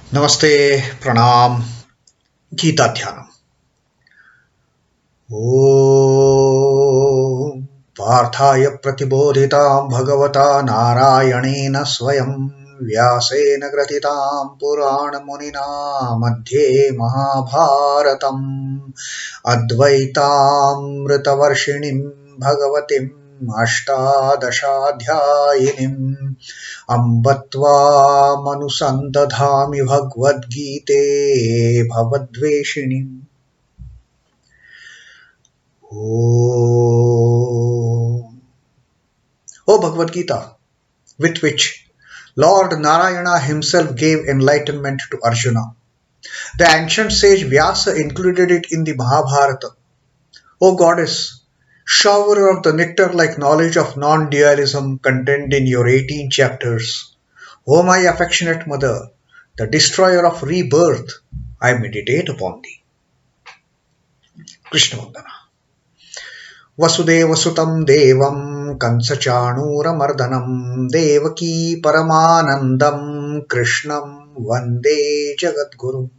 Namaste, Pranam, Gita Dhyanam. Om Parthaya Pratibodhitam Bhagavata Narayanena Swayam Vyasena Gratitam Purana Munina Madhye Mahabharatam Advaitam Ritavarshinim Bhagavatim Ashtadashadhyayinim Ambatva Manusandadhami Bhagavad Gite Bhavadveshinim. O Bhagavad Gita, with which Lord Narayana himself gave enlightenment to Arjuna. The ancient sage Vyasa included it in the Mahabharata. O Goddess, shower of the nectar-like knowledge of non-dualism contained in your 18 chapters. O my affectionate mother, the destroyer of rebirth, I meditate upon thee. Krishna Vandana. Vasudeva Sutam Devam Kansachanuramardanam Devaki Paramanandam Krishnam Vande Jagadguru.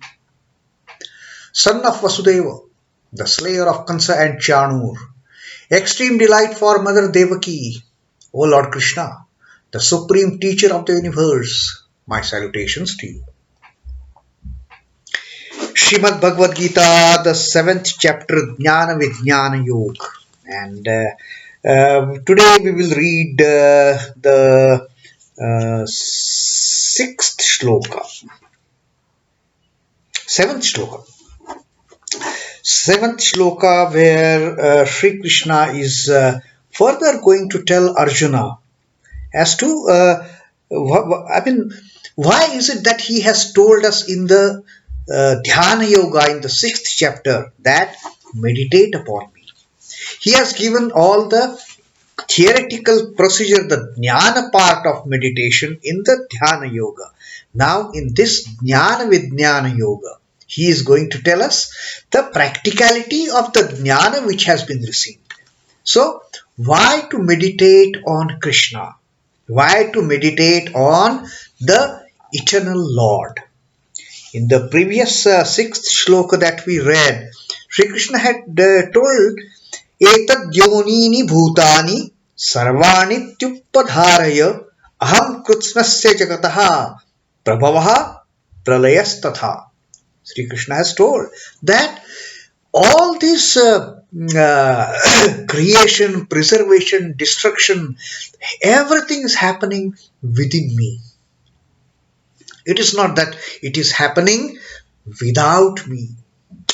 Son of Vasudeva, the slayer of Kansa and Chanur, extreme delight for Mother Devaki, O Lord Krishna, the supreme teacher of the universe, my salutations to you. Srimad Bhagavad Gita, the 7th chapter, Dnyaan Vidyaan Yoga. And today we will read the 6th Shloka. 7th Shloka. 7th Shloka, where Sri Krishna is further going to tell Arjuna as to why is it that he has told us in the Dhyana Yoga in the 6th chapter that meditate upon me. He has given all the theoretical procedure, the Dnyana part of meditation in the Dhyana Yoga. Now in this Dnyana Vidyana Yoga, he is going to tell us the practicality of the Dnyana which has been received. So, why to meditate on Krishna? Why to meditate on the eternal Lord? In the previous 6th Shloka that we read, Sri Krishna had told Etad yonini bhutani sarvani tyuppadharaya aham krutsnasya jagataha prabhavaha pralayas-tatha. Sri Krishna has told that all this creation, preservation, destruction, everything is happening within me. It is not that it is happening without me.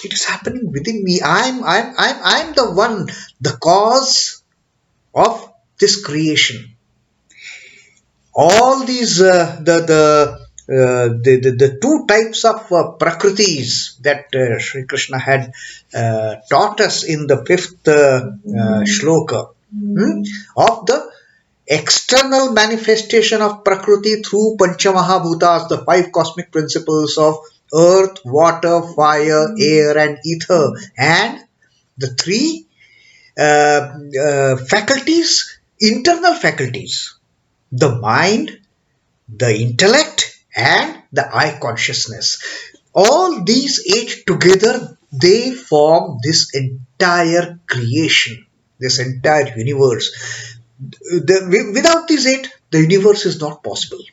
It is happening within me. I'm the one, the cause of this creation. All these the two types of prakritis that Sri Krishna had taught us in the 5th shloka of the external manifestation of prakriti through Panchamahabhutas, the 5 cosmic principles of earth, water, fire, air and ether, and the 3 faculties, internal faculties, the mind, the intellect and the I consciousness. All these 8 together, they form this entire creation, this entire universe. Without these 8, the universe is not possible.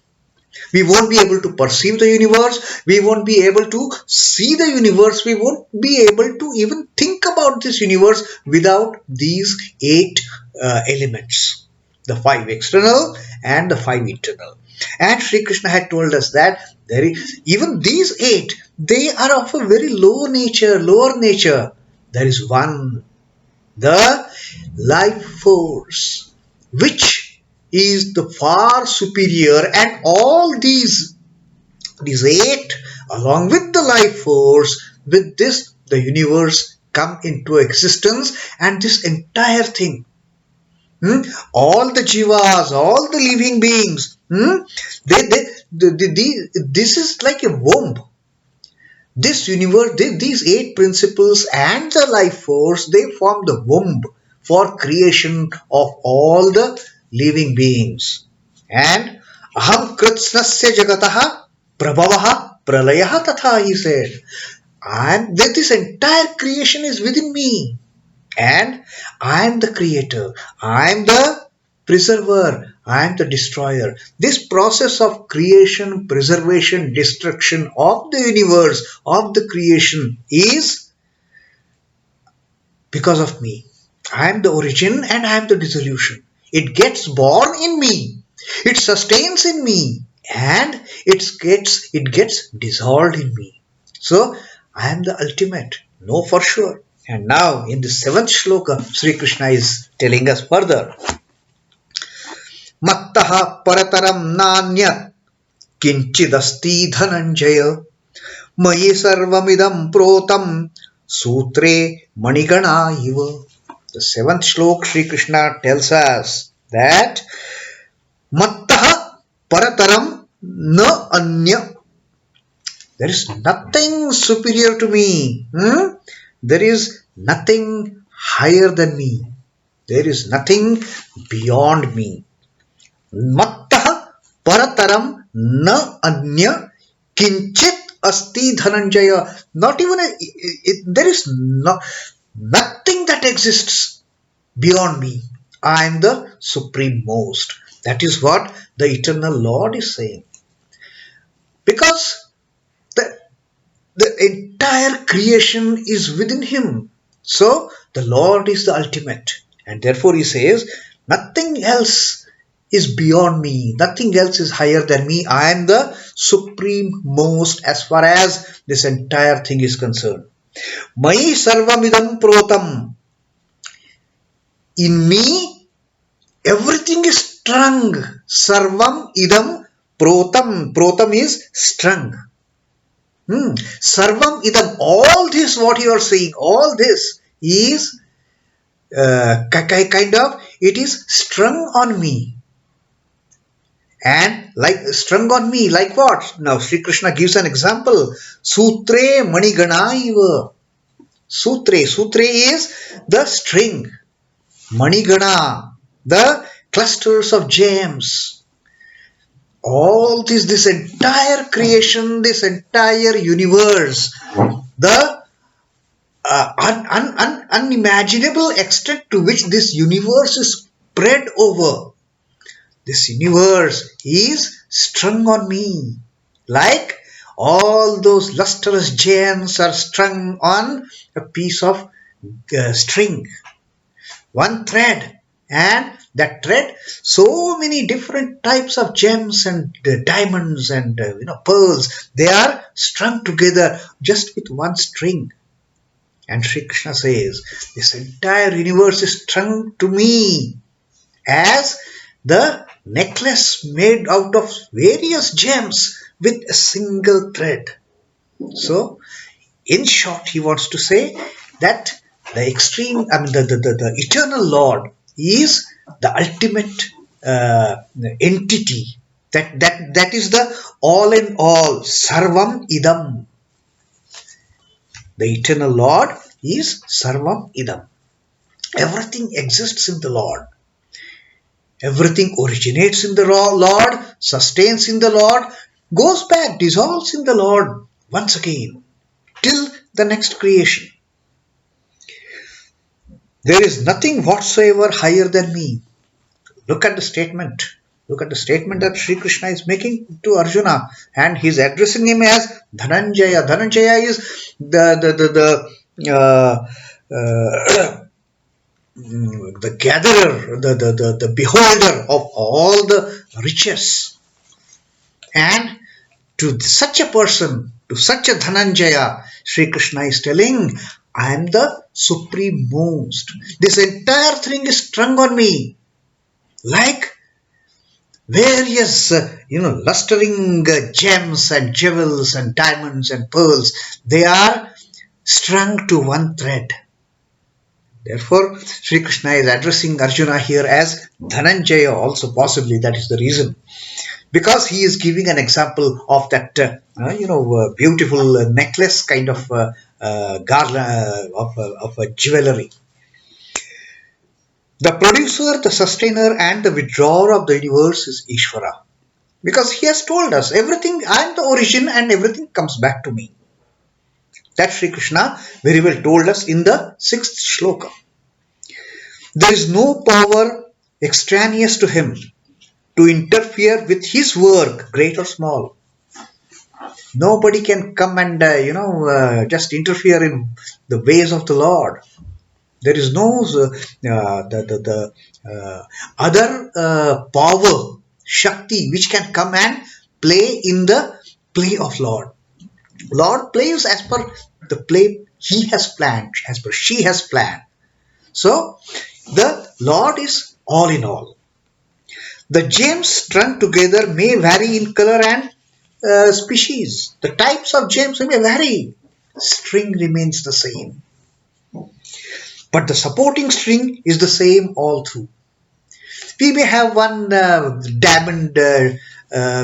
We won't be able to perceive the universe. We won't be able to see the universe. We won't be able to even think about this universe without these 8 elements. The 5 external and the 5 internal. And Sri Krishna had told us that even these 8, they are of a very lower nature. There is one, the life force, which is the far superior, and all these 8 along with the life force, with this the universe come into existence, and this entire thing, all the jivas, all the living beings, this is like a womb. This universe, these 8 principles and the life force, they form the womb for creation of all the living beings. And aham kritsnasya jagataha prabhavaha pralayah tatha, he said. This entire creation is within me. And I am the creator. I am the preserver. I am the destroyer. This process of creation, preservation, destruction of the universe, of the creation is because of me. I am the origin and I am the dissolution. It gets born in me. It sustains in me. And it gets dissolved in me. So I am the ultimate. Know for sure. And now in the 7th shloka, Sri Krishna is telling us further. mattaḥ parataраṁ nānyat kiñchid asti dhanañjaya mayi sarvam idaṁ protaṁ sūtre maṇi-gaṇā iva. The 7th shloka, Sri Krishna tells us that mattaḥ parataраṁ na anya. There is nothing superior to me. There is nothing higher than me. There is nothing beyond me. mattaḥ parataраṁ na anya kiñchid asti dhanañjaya. Not even there is nothing that exists beyond me. I am the supreme most. That is what the eternal Lord is saying. Because the entire creation is within him. So the Lord is the ultimate. And therefore he says, nothing else is beyond me. Nothing else is higher than me. I am the supreme most as far as this entire thing is concerned. Mayi sarvam idaṁ protaṁ. In me, everything is strung. Sarvam idaṁ protaṁ. Protaṁ is strung. Sarvam idaṁ. All this, what you are saying, all this is it is strung on me. And like strung on me, like what? Now Sri Krishna gives an example. Sūtre maṇi-gaṇā iva. Sūtre. Sūtre is the string. Maṇi-gaṇā, the clusters of gems. All this entire creation, this entire universe, the unimaginable extent to which this universe is spread over. This universe is strung on me, like all those lustrous gems are strung on a piece of string, one thread, and that thread, so many different types of gems and diamonds and pearls, they are strung together just with one string. And Sri Krishna says, this entire universe is strung to me as the necklace made out of various gems with a single thread. So, in short, he wants to say that the eternal Lord is the ultimate entity. That is the all in all. Sarvam idaṁ. The eternal Lord is sarvam idaṁ. Everything exists in the Lord. Everything originates in the Lord, sustains in the Lord, goes back, dissolves in the Lord once again, till the next creation. There is nothing whatsoever higher than me. Look at the statement. Look at the statement that Sri Krishna is making to Arjuna, and he is addressing him as Dhananjaya. Dhananjaya is the gatherer, the beholder of all the riches. And to such a person, to such a Dhananjaya, Sri Krishna is telling, I am the supreme most. This entire thing is strung on me like various lustering gems and jewels and diamonds and pearls. They are strung to one thread. Therefore, Sri Krishna is addressing Arjuna here as Dhananjaya also, possibly that is the reason. Because he is giving an example of that beautiful necklace kind of garland of a jewelry. The producer, the sustainer and the withdrawer of the universe is Ishvara. Because he has told us everything, I am the origin and everything comes back to me. That Sri Krishna very well told us in the 6th Shloka. There is no power extraneous to him to interfere with his work, great or small. Nobody can come and just interfere in the ways of the Lord. There is no other power, Shakti, which can come and play in the play of Lord. Lord plays as per the play he has planned, as per she has planned. So, the Lord is all in all. The gems strung together may vary in color and species. The types of gems may vary. String remains the same. But the supporting string is the same all through. We may have one diamond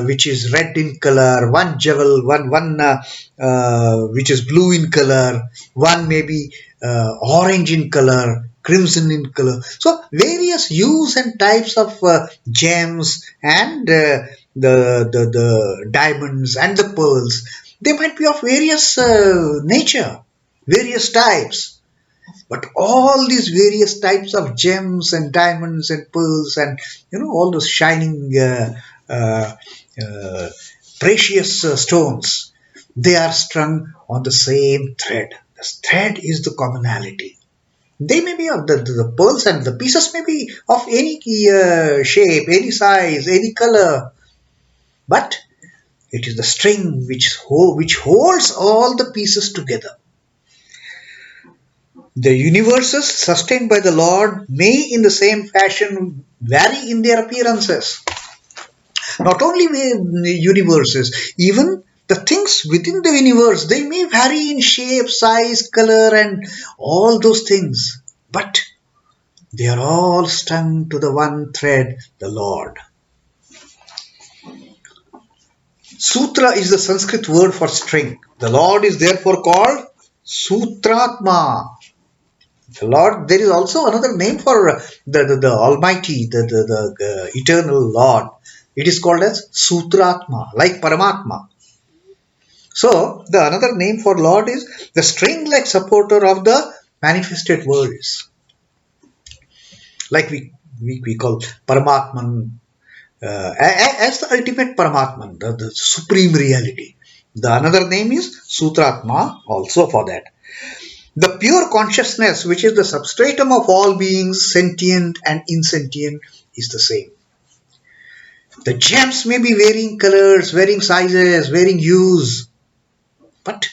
which is red in color, one jewel, one which is blue in color, one maybe orange in color, crimson in color. So various hues and types of gems and the diamonds and the pearls, they might be of various nature, various types. But all these various types of gems and diamonds and pearls and all those shining uh, uh, precious stones, they are strung on the same thread. The thread is the commonality. They may be of the pearls, and the pieces may be of any shape, any size, any color, but it is the string which holds all the pieces together. The universes sustained by the Lord may in the same fashion vary in their appearances. Not only the universes, even the things within the universe, they may vary in shape, size, color and all those things. But they are all strung to the one thread, the Lord. Sutra is the Sanskrit word for string. The Lord is therefore called Sutratma. The Lord, there is also another name for the Almighty, the eternal Lord. It is called as Sutratma, like Paramatma. So, the another name for Lord is the string-like supporter of the manifested worlds. Like we call Paramatman as the ultimate Paramatman, the supreme reality. The another name is Sutratma also for that. The pure consciousness, which is the substratum of all beings, sentient and insentient, is the same. The gems may be varying colors, varying sizes, varying hues, but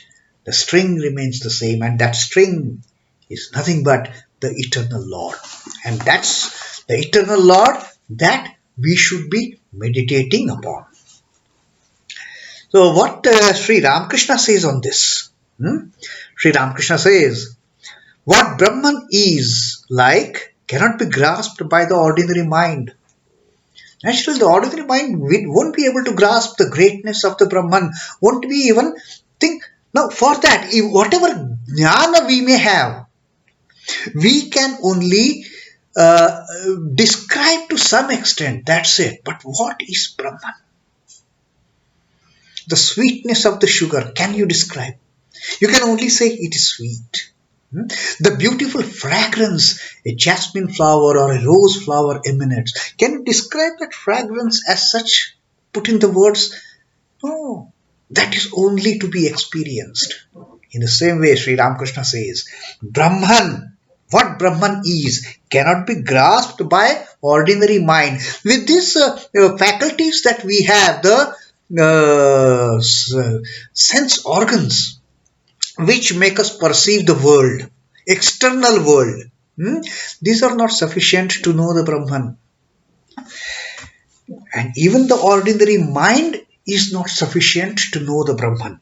the string remains the same, and that string is nothing but the eternal Lord. And that's the eternal Lord that we should be meditating upon. So what Sri Ramakrishna says on this? Sri Ramakrishna says, what Brahman is like cannot be grasped by the ordinary mind. Naturally, the ordinary mind won't be able to grasp the greatness of the Brahman, won't be even think. Now, for that, whatever jnana we may have, we can only describe to some extent, that's it. But what is Brahman? The sweetness of the sugar, can you describe? You can only say it is sweet. The beautiful fragrance a jasmine flower or a rose flower emanates. Can you describe that fragrance as such? Put in the words? No. That is only to be experienced. In the same way, Sri Ramakrishna says, Brahman, what Brahman is, cannot be grasped by ordinary mind. With these faculties that we have, the sense organs, which make us perceive the world, external world. These are not sufficient to know the Brahman. And even the ordinary mind is not sufficient to know the Brahman.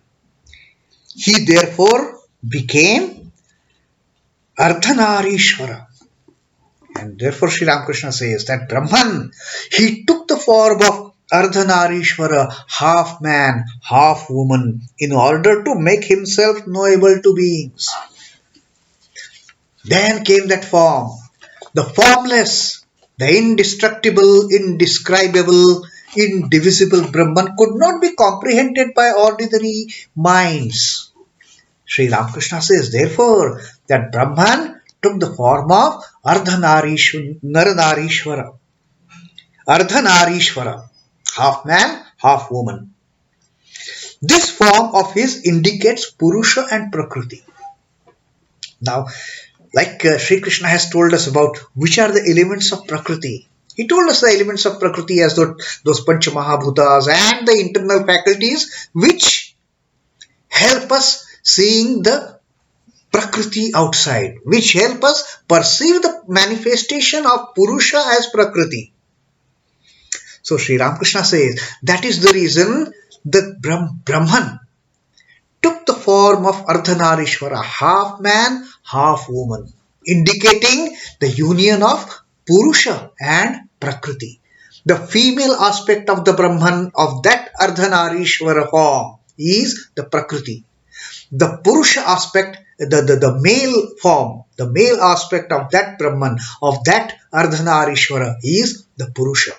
He therefore became Ardhanarishvara. And therefore Sri Ramakrishna says that Brahman, he took the form of Ardhanarishvara, half man, half woman, in order to make himself knowable to beings. Then came that form, the formless, the indestructible, indescribable, indivisible Brahman could not be comprehended by ordinary minds. Sri Ramakrishna says, therefore, that Brahman took the form of Naranarishwara, Ardhanarishwara, half man, half woman. This form of his indicates Purusha and Prakriti. Now, like Sri Krishna has told us about which are the elements of Prakriti. He told us the elements of Prakriti as those Pancha Mahabhutas and the internal faculties which help us seeing the Prakriti outside, which help us perceive the manifestation of Purusha as Prakriti. So Sri Ramakrishna says that is the reason the Brahman took the form of Ardhanarishwara, half man, half woman, indicating the union of Purusha and Prakriti. The female aspect of the Brahman, of that Ardhanarishwara form, is the Prakriti. The Purusha aspect, the male form, the male aspect of that Brahman, of that Ardhanarishwara, is the Purusha.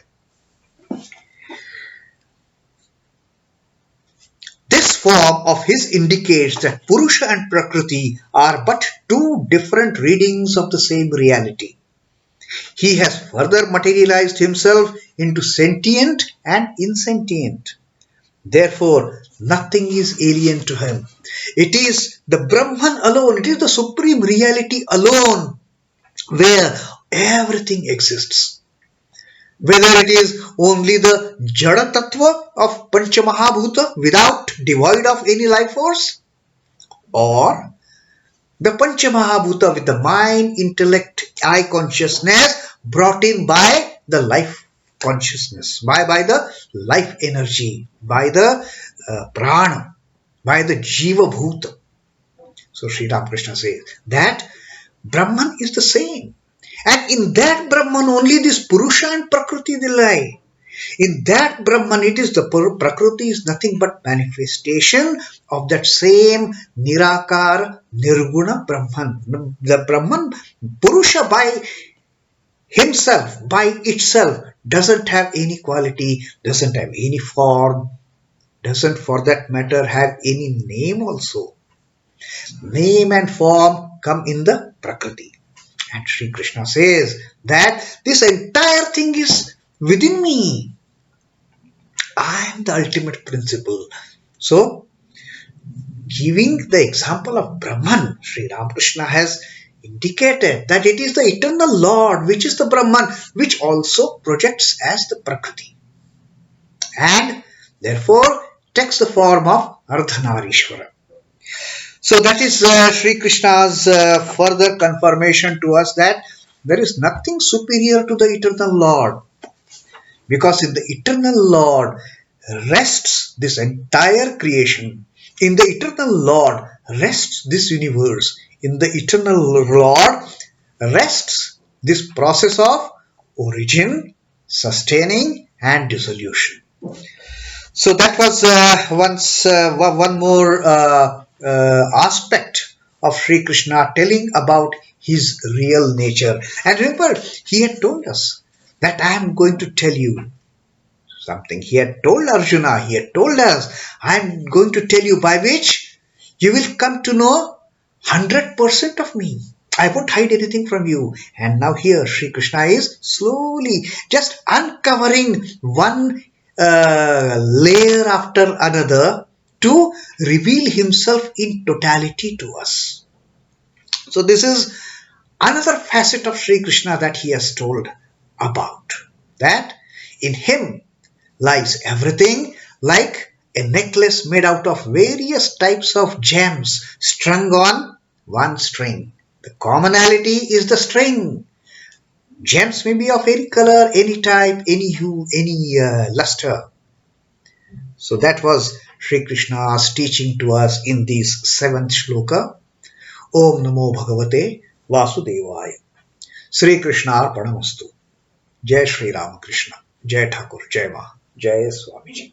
This form of his indicates that Purusha and Prakriti are but two different readings of the same reality. He has further materialized himself into sentient and insentient. Therefore, nothing is alien to him. It is the Brahman alone, it is the supreme reality alone where everything exists. Whether it is only the Jada Tattva of Pancha Mahabhuta without devoid of any life force, or the Pancha Mahabhuta with the mind, intellect, I consciousness brought in by the life consciousness, by the life energy, by the prana, by the Jiva Bhuta. So Sri Ramakrishna says that Brahman is the same. And in that Brahman only this Purusha and Prakriti they lie. In that Brahman it is the Prakriti is nothing but manifestation of that same Nirakara Nirguna Brahman. The Brahman, Purusha by himself, by itself, doesn't have any quality, doesn't have any form, doesn't for that matter have any name also. Name and form come in the Prakriti. And Sri Krishna says that this entire thing is within me. I am the ultimate principle. So, giving the example of Brahman, Sri Ramakrishna has indicated that it is the eternal Lord, which is the Brahman, which also projects as the Prakriti. And therefore takes the form of Ardhanarishwara. So that is Sri Krishna's further confirmation to us that there is nothing superior to the eternal Lord. Because in the eternal Lord rests this entire creation. In the eternal Lord rests this universe. In the eternal Lord rests this process of origin, sustaining and dissolution. So that was one more aspect of Sri Krishna telling about his real nature. And remember, he had told us that I am going to tell you something. He had told Arjuna, he had told us, I am going to tell you by which you will come to know 100% of me. I won't hide anything from you. And now here Sri Krishna is slowly just uncovering one layer after another to reveal himself in totality to us. So this is another facet of Sri Krishna that he has told about. That in him lies everything, like a necklace made out of various types of gems strung on one string. The commonality is the string. Gems may be of any color, any type, any hue, any luster. So that was Sri Krishna's teaching to us in this 7th shloka. Om Namo Bhagavate Vasudevaya. Sri Krishna Arpanamastu. Jai Sri Ramakrishna. Jai Thakur. Jai Ma. Jai Swamiji.